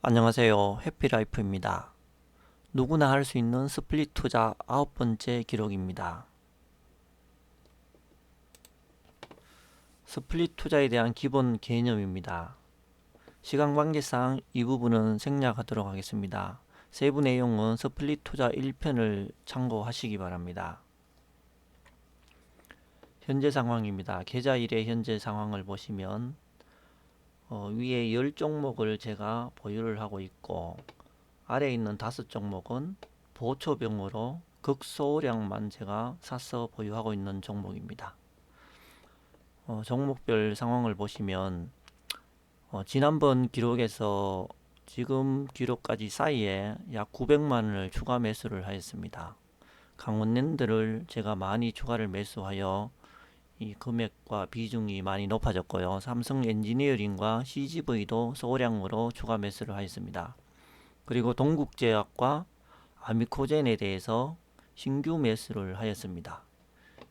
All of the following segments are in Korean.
안녕하세요. 해피라이프입니다. 누구나 할 수 있는 스플릿 투자 9번째 기록입니다. 스플릿 투자에 대한 기본 개념입니다. 시간 관계상 이 부분은 생략하도록 하겠습니다. 세부 내용은 스플릿 투자 1편을 참고하시기 바랍니다. 현재 상황입니다. 계좌일의 현재 상황을 보시면 위에 10종목을 제가 보유를 하고 있고 아래에 있는 5종목은 보초병으로 극소량만 제가 사서 보유하고 있는 종목입니다. 종목별 상황을 보시면 지난번 기록에서 지금 기록까지 사이에 약 900만원을 추가 매수를 하였습니다. 강원랜드를 제가 많이 추가를 매수하여 이 금액과 비중이 많이 높아졌고요. 삼성 엔지니어링과 CGV도 소량으로 추가 매수를 하였습니다. 그리고 동국제약과 아미코젠에 대해서 신규 매수를 하였습니다.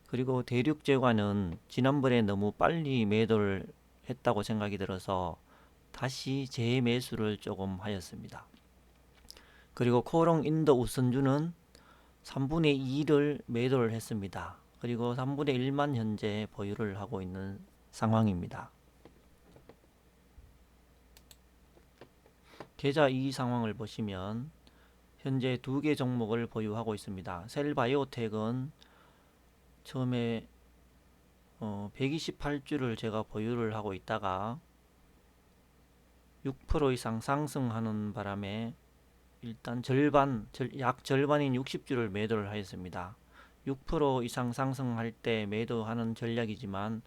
그리고 대륙제과는 지난번에 너무 빨리 매도를 했다고 생각이 들어서 다시 재매수를 조금 하였습니다. 그리고 코롱 인도 우선주는 3분의 2를 매도를 했습니다. 그리고 3분의 1만 현재 보유를 하고 있는 상황입니다. 계좌 이의 상황을 보시면 현재 2개 종목을 보유하고 있습니다. 셀바이오텍은 처음에 128주를 제가 보유를 하고 있다가 6% 이상 상승하는 바람에 일단 약 절반인 60주를 매도를 하였습니다. 6% 이상 상승할 때 매도하는 전략이지만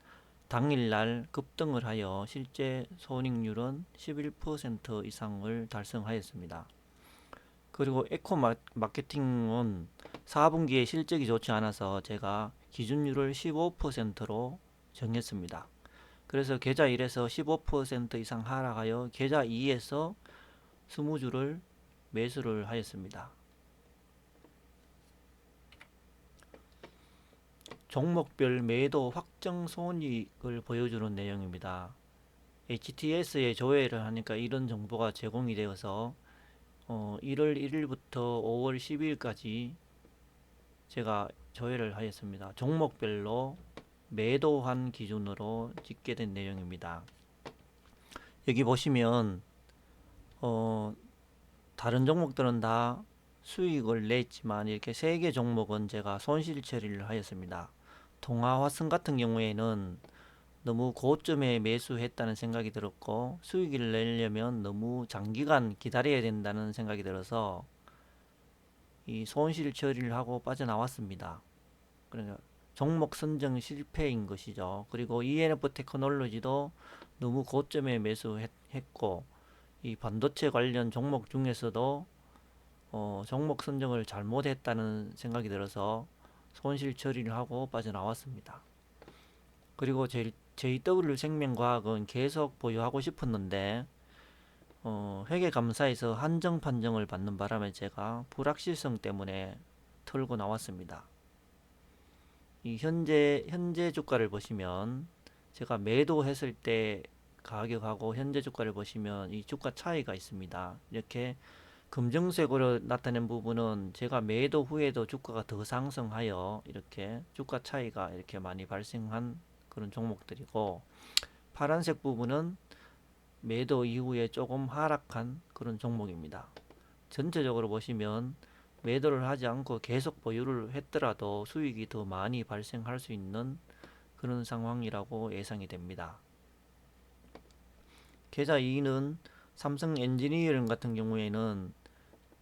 당일날 급등을 하여 실제 손익률은 11% 이상을 달성하였습니다. 그리고 에코마케팅은 4분기에 실적이 좋지 않아서 제가 기준율을 15%로 정했습니다. 그래서 계좌 1에서 15% 이상 하락하여 계좌 2에서 20주를 매수를 하였습니다. 종목별 매도 확정 손익을 보여주는 내용입니다. HTS에 조회를 하니까 이런 정보가 제공이 되어서 1월 1일부터 5월 12일까지 제가 조회를 하였습니다. 종목별로 매도한 기준으로 집계된 내용입니다. 여기 보시면 다른 종목들은 다 수익을 냈지만 이렇게 3개 종목은 제가 손실 처리를 하였습니다. 동아화성 같은 경우에는 너무 고점에 매수했다는 생각이 들었고 수익을 내려면 너무 장기간 기다려야 된다는 생각이 들어서 이 손실 처리를 하고 빠져나왔습니다. 그러니까 종목 선정 실패인 것이죠. 그리고 ENF 테크놀로지도 너무 고점에 매수했고 이 반도체 관련 종목 중에서도 종목 선정을 잘못했다는 생각이 들어서 손실 처리를 하고 빠져나왔습니다. 그리고 JW 생명과학은 계속 보유하고 싶었는데 회계감사에서 한정 판정을 받는 바람에 제가 불확실성 때문에 털고 나왔습니다. 이 현재 주가를 보시면 제가 매도했을 때 가격하고 현재 주가를 보시면 이 주가 차이가 있습니다. 이렇게 검정색으로 나타낸 부분은 제가 매도 후에도 주가가 더 상승하여 이렇게 주가 차이가 이렇게 많이 발생한 그런 종목들이고, 파란색 부분은 매도 이후에 조금 하락한 그런 종목입니다. 전체적으로 보시면 매도를 하지 않고 계속 보유를 했더라도 수익이 더 많이 발생할 수 있는 그런 상황이라고 예상이 됩니다. 계좌 2는 삼성 엔지니어링 같은 경우에는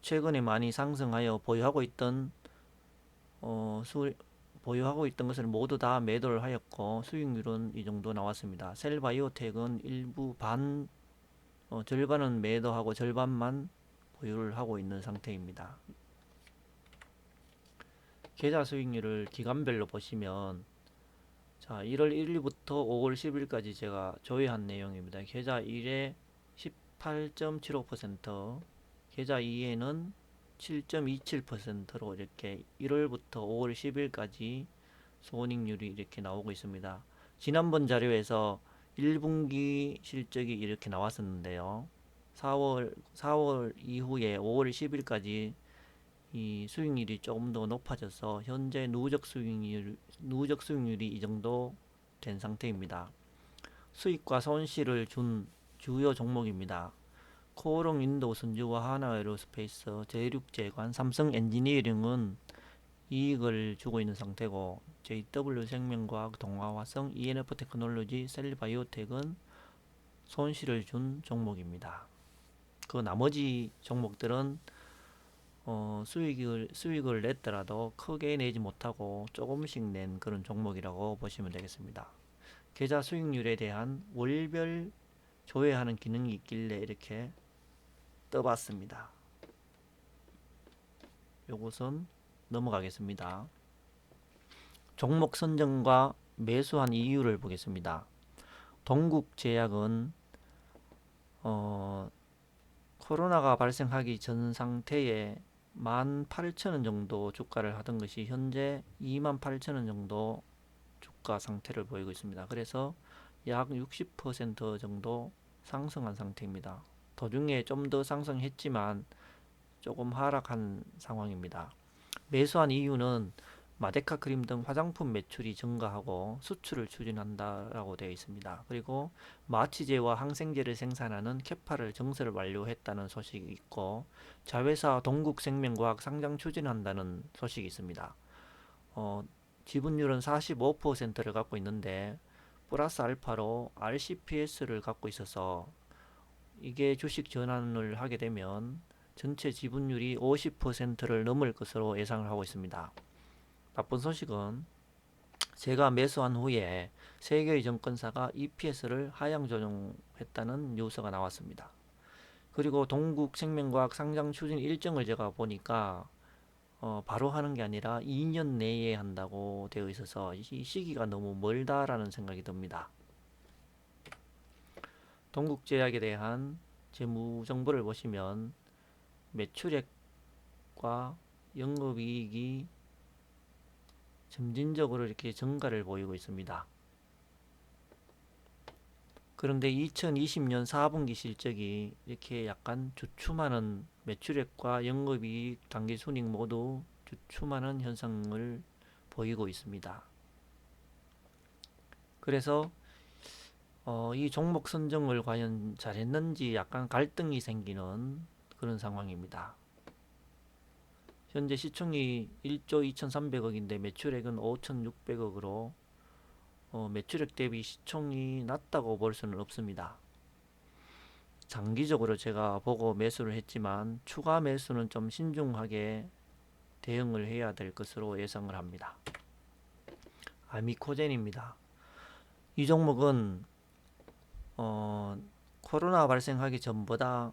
최근에 많이 상승하여 보유하고 있던 것을 모두 다 매도를 하였고 수익률은 이 정도 나왔습니다. 셀바이오텍은 일부 절반은 매도하고 절반만 보유를 하고 있는 상태입니다. 계좌 수익률을 기간별로 보시면 자 1월 1일부터 5월 10일까지 제가 조회한 내용입니다. 계좌 1에 18.75%, 계좌 2에는 7.27%로 이렇게 1월부터 5월 10일까지 손익률이 이렇게 나오고 있습니다. 지난번 자료에서 1분기 실적이 이렇게 나왔었는데요. 4월 이후에 5월 10일까지 이 수익률이 조금 더 높아져서 현재 누적 수익률이 이 정도 된 상태입니다. 수익과 손실을 준 주요 종목입니다. 코오롱 인도 선주와 하나에로스페이스, 제륙제관, 삼성 엔지니어링은 이익을 주고 있는 상태고, JW생명과학, 동아화성, ENF 테크놀로지, 셀리바이오텍은 손실을 준 종목입니다. 그 나머지 종목들은 수익을 냈더라도 크게 내지 못하고 조금씩 낸 그런 종목이라고 보시면 되겠습니다. 계좌 수익률에 대한 월별 조회하는 기능이 있길래 이렇게 떠봤습니다. 요것은 넘어가겠습니다. 종목 선정과 매수한 이유를 보겠습니다. 동국제약은 코로나가 발생하기 전 상태에 18,000원 정도 주가를 하던 것이 현재 28,000원 정도 주가 상태를 보이고 있습니다. 그래서 약 60% 정도 상승한 상태입니다. 도중에 좀 더 상승했지만 조금 하락한 상황입니다. 매수한 이유는 마데카 크림 등 화장품 매출이 증가하고 수출을 추진한다라고 되어 있습니다. 그리고 마취제와 항생제를 생산하는 캐파를 증설을 완료했다는 소식이 있고, 자회사 동국생명과학 상장 추진한다는 소식이 있습니다. 지분율은 45%를 갖고 있는데 플러스 알파로 RCPS를 갖고 있어서 이게 주식 전환을 하게 되면 전체 지분율이 50%를 넘을 것으로 예상을 하고 있습니다. 나쁜 소식은 제가 매수한 후에 세 개의 증권사가 EPS를 하향 조정했다는 뉴스가 나왔습니다. 그리고 동국생명과학 상장 추진 일정을 제가 보니까 바로 하는 게 아니라 2년 내에 한다고 되어 있어서 이 시기가 너무 멀다라는 생각이 듭니다. 동국제약에 대한 재무 정보를 보시면 매출액과 영업이익이 점진적으로 이렇게 증가를 보이고 있습니다. 그런데 2020년 4분기 실적이 이렇게 약간 주춤하는, 매출액과 영업이익, 당기순이익 모두 주춤하는 현상을 보이고 있습니다. 그래서 이 종목 선정을 과연 잘했는지 약간 갈등이 생기는 그런 상황입니다. 현재 시총이 1조 2,300억인데 매출액은 5,600억으로 매출액 대비 시총이 낮다고 볼 수는 없습니다. 장기적으로 제가 보고 매수를 했지만 추가 매수는 좀 신중하게 대응을 해야 될 것으로 예상을 합니다. 아미코젠입니다. 이 종목은 코로나 발생하기 전보다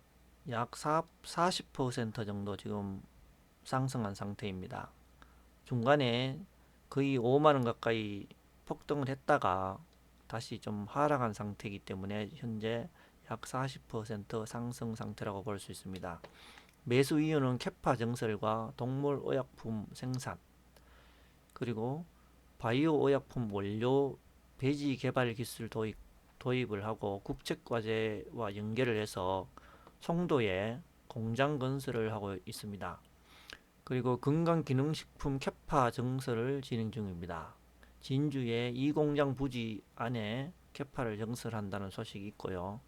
약 40% 정도 지금 상승한 상태입니다. 중간에 거의 5만원 가까이 폭등을 했다가 다시 좀 하락한 상태이기 때문에 현재 약 40% 상승 상태라고 볼 수 있습니다. 매수 이유는 캐파 증설과 동물 의약품 생산, 그리고 바이오 의약품 원료 배지 개발 기술 도입을 하고 국책과제와 연계를 해서 송도에 공장 건설을 하고 있습니다. 그리고 건강기능식품 캐파 증설을 진행 중입니다. 진주의 이 공장 부지 안에 캐파를 증설한다는 소식이 있고요.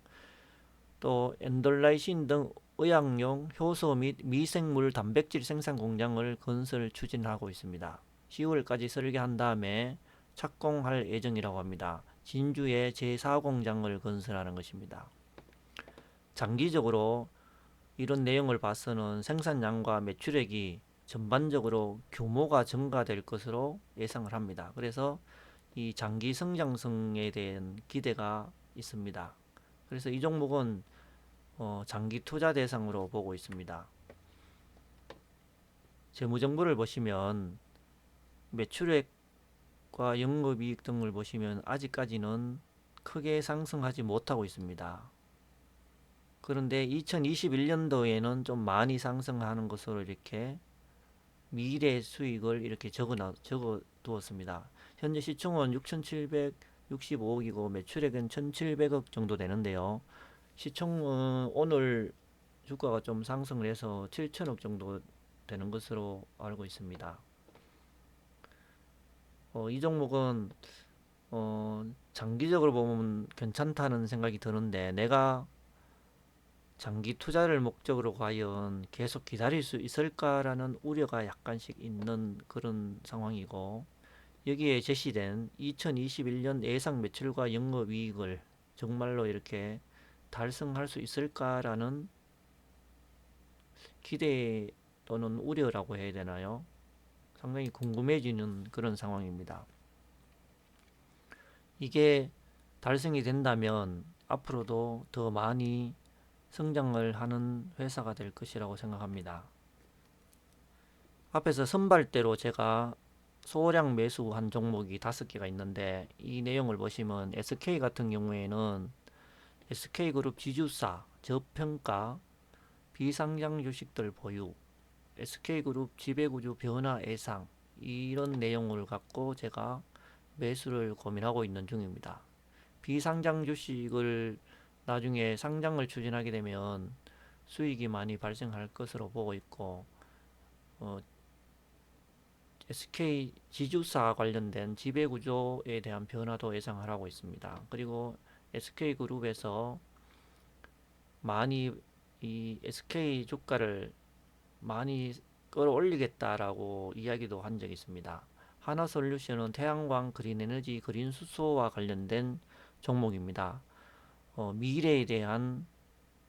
또 엔돌라이신 등 의약용 효소 및 미생물 단백질 생산 공장을 건설 추진하고 있습니다. 10월까지 설계한 다음에 착공할 예정이라고 합니다. 진주의 제4공장을 건설하는 것입니다. 장기적으로 이런 내용을 봐서는 생산량과 매출액이 전반적으로 규모가 증가될 것으로 예상을 합니다. 그래서 이 장기 성장성에 대한 기대가 있습니다. 그래서 이 종목은 장기 투자 대상으로 보고 있습니다. 재무정보를 보시면 매출액과 영업이익 등을 보시면 아직까지는 크게 상승하지 못하고 있습니다. 그런데 2021년도에는 좀 많이 상승하는 것으로 이렇게 미래 수익을 이렇게 적어 두었습니다. 현재 시총은 6,765억이고 매출액은 1,700억 정도 되는데요. 시총은 오늘 주가가 좀 상승을 해서 7천억 정도 되는 것으로 알고 있습니다. 이 종목은 장기적으로 보면 괜찮다는 생각이 드는데 내가 장기 투자를 목적으로 과연 계속 기다릴 수 있을까라는 우려가 약간씩 있는 그런 상황이고, 여기에 제시된 2021년 예상 매출과 영업이익을 정말로 이렇게 달성할 수 있을까라는 기대 또는 우려라고 해야 되나요? 상당히 궁금해지는 그런 상황입니다. 이게 달성이 된다면 앞으로도 더 많이 성장을 하는 회사가 될 것이라고 생각합니다. 앞에서 선발대로 제가 소량 매수한 종목이 5개가 있는데, 이 내용을 보시면 SK 같은 경우에는 SK그룹 지주사, 저평가, 비상장 주식들 보유, SK그룹 지배구조 변화 예상, 이런 내용을 갖고 제가 매수를 고민하고 있는 중입니다. 비상장 주식을 나중에 상장을 추진하게 되면 수익이 많이 발생할 것으로 보고 있고, SK 지주사 관련된 지배구조에 대한 변화도 예상하고 있습니다. 그리고 SK그룹에서 많이 이 SK 주가를 많이 끌어올리겠다라고 이야기도 한 적이 있습니다. 하나솔루션은 태양광, 그린에너지, 그린수소와 관련된 종목입니다. 미래에 대한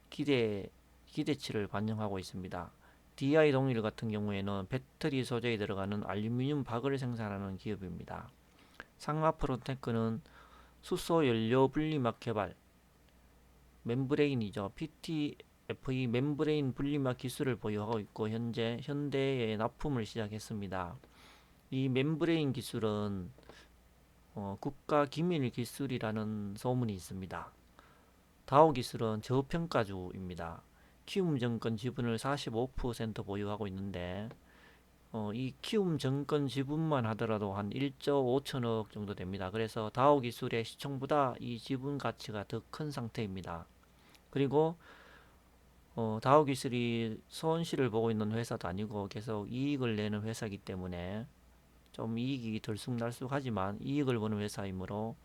기대치를 반영하고 있습니다. DI 동일 같은 경우에는 배터리 소재에 들어가는 알루미늄 박을 생산하는 기업입니다. 상하프로테크는 수소 연료 분리막 개발, 멤브레인이죠. PTFE 멤브레인 분리막 기술을 보유하고 있고 현재 현대에 납품을 시작했습니다. 이 멤브레인 기술은 국가 기밀 기술이라는 소문이 있습니다. 다오 기술은 저평가주입니다. 키움증권 지분을 45% 보유하고 있는데, 이 키움증권 지분만 하더라도 한 1조 5천억 정도 됩니다. 그래서 다오 기술의 시총보다 이 지분 가치가 더 큰 상태입니다. 그리고 다오 기술이 손실을 보고 있는 회사도 아니고 계속 이익을 내는 회사이기 때문에 좀 이익이 들쑥날쑥하지만 이익을 보는 회사이므로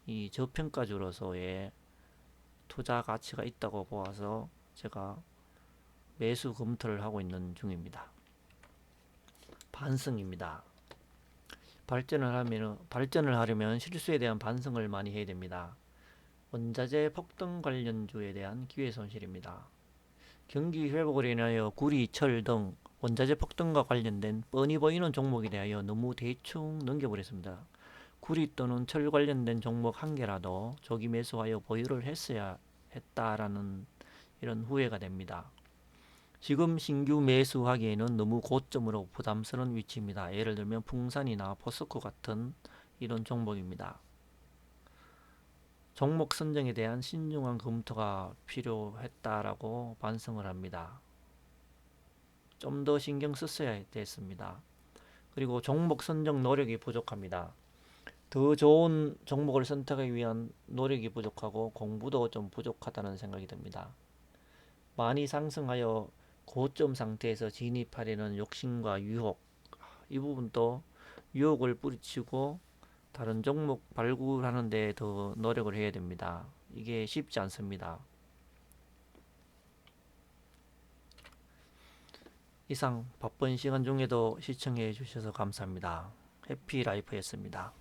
이 저평가주로서의 투자 가치가 있다고 보아서 제가 매수 검토를 하고 있는 중입니다. 반성입니다. 발전을 하려면 실수에 대한 반성을 많이 해야 됩니다. 원자재 폭등 관련주에 대한 기회 손실입니다. 경기 회복을 인하여 구리, 철 등 원자재 폭등과 관련된 뻔히 보이는 종목에 대하여 너무 대충 넘겨버렸습니다. 구리 또는 철 관련된 종목 한 개라도 조기 매수하여 보유를 했어야 했다라는 이런 후회가 됩니다. 지금 신규 매수하기에는 너무 고점으로 부담스러운 위치입니다. 예를 들면 풍산이나 포스코 같은 이런 종목입니다. 종목 선정에 대한 신중한 검토가 필요했다라고 반성을 합니다. 좀 더 신경 썼어야 됐습니다. 그리고 종목 선정 노력이 부족합니다. 더 좋은 종목을 선택하기 위한 노력이 부족하고 공부도 좀 부족하다는 생각이 듭니다. 많이 상승하여 고점 상태에서 진입하려는 욕심과 유혹, 이 부분도 유혹을 뿌리치고 다른 종목 발굴하는 데 더 노력을 해야 됩니다. 이게 쉽지 않습니다. 이상 바쁜 시간 중에도 시청해 주셔서 감사합니다. 해피라이프였습니다.